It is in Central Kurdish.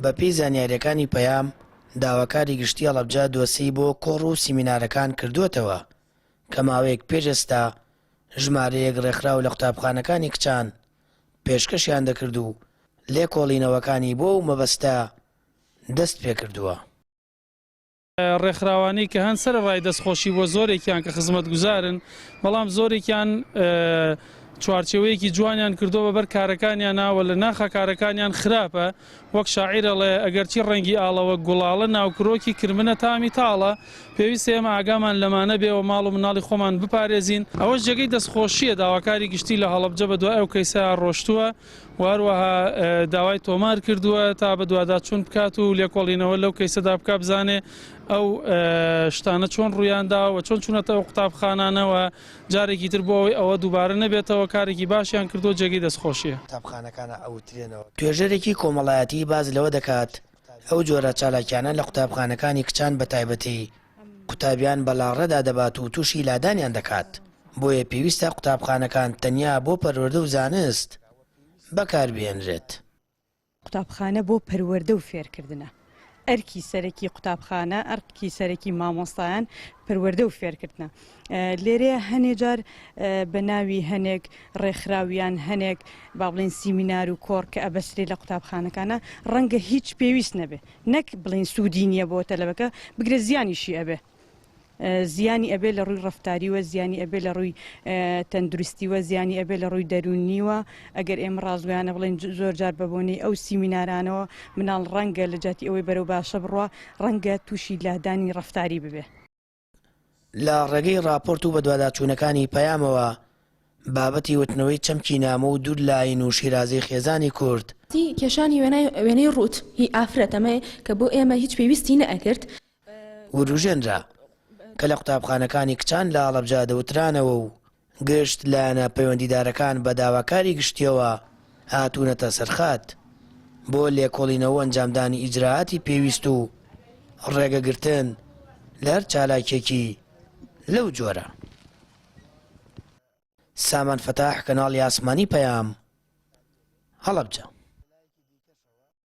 بەپێی زانیاریەکانی پەیام داواکاری گشتی هەڵەبجە دۆسەی بۆ کۆڕ و سیمینارەکان کردووەتەوە کە ماوەیەک پێش ئێستا ژمارەیەک ڕێکخراو لە قوتابخانەکانی کچان پێشکەشیان دەکرد و لێکۆڵینەوەکانی بۆ و مەبەستە دەست پێ کردووە. ڕێکخراوانی کە هەن سەرڕای دەستخۆشی بۆ زۆرێکیان کە خزمەت گوزارن بەڵام زۆرێکیان چوارچێوەیەکی جوانیان کردو بەبەر کارەکانیان ناوە لە ناخە کارەکانیان خراپە وەک شاعیرەڵێ ئەگەرچی ڕەنگی ئاڵەوە گوڵاڵە ناوکرۆکی کرمنە تامی تاڵە پێویستە ئێمە ئاگامان لەمانە بێەوە ماڵ و مناڵی خۆمان بپارێزین ئەوەش جێگەی دەستخۆشیە داواکاری گشتی لە هەڵەبجە بە دوای ئەو کەیسا ڕۆشتووە وهروەها داوای تۆمار کردووە تا بە دوواداچوون بکات و لێکۆڵینەوە لەو کەیسەدا بکە بزانێ ئەو شتانە چۆن ڕوویانداوە چۆن چوونەتەوە قوتابخانانەوە جارێکی تر بۆ ئەوەی ئەوە دووبارە نەبێتەوە کارێکی باشیان کردو جێگەی دەستخۆشیە. قوتابخانەکانە ئەوترێنەوە توێژەرێکی کۆمەڵایەتی باز لەوە دەکات ئەو جۆرە چالاکیانە لە قوتابخانەکانی کچان بە تایبەتی قوتابیان بەلاڕەدا دەبات و تووشی لادانیان دەکات بۆیە پێویستە قوتابخانەکان تەنیا بۆ پەروەردە و زانست بەکاربێنرێت. قوتابخانە بۆ پەروەردە و فێرکردنە ئەرکی سەرەکی قوتابخانە ئەرکی سەرەکی مامۆستایان پەروەردە و فێرکردنە لێرەیە هەنێ جار بە ناوی هەنێک ڕێکخراویان هەنێک با بڵێن سیمینار و کۆڕ کە ئەبەسرێ لە قوتابخانەکانە ڕەنگە هیچ پێویست نەبێ نەک بڵێن سوودی نییە بۆ تەلەبەکە بگرێ زیانیشی ئەبێ زیانی ئەبێ لە ڕووی ڕەفتاریوە زیانی ئەبێ لە ڕووی تەندروستیوە زیانی ئەبێ لە ڕووی دەرونیوە ئەگەر ئێمە ڕازگویانە بڵێن زۆر جار بەبوونی ئەو سیمینارانەوە مناڵ ڕەنگە لە جاتی ئەوەی بەرەو باشە بڕوە ڕەنگە تووشی لادانی ڕەفتاری ببێ. لە ڕێگەی راپۆرت و بە دوواداچوونەکانی پەیامەوە بابەتی وتنەوەی چەمکی نامە و دوور لاین و شیرازەی خێزانی کورد کێشانی وێنەی ڕوت هی ئافرەتەمەیە کە بۆ ئێمە هیچ پێویستی نەئەکرد وروژێنرا کە لە قوتابخانەکانی کچان لە هەڵەبجە دەوترانەوە و گشت لایەنە پەیوەندیدارەکان بە داواکاری گشتیەوە هاتوونەتە سەرخات بۆ لێکۆڵینەوە ئەنجامدانی ئیجراعاتی پێویست و ڕێگەگرتن لە هەر چالاکێکی لەو جۆرە. سامان فەتاح کەناڵی ئاسمانی پەیام هەڵەبجە.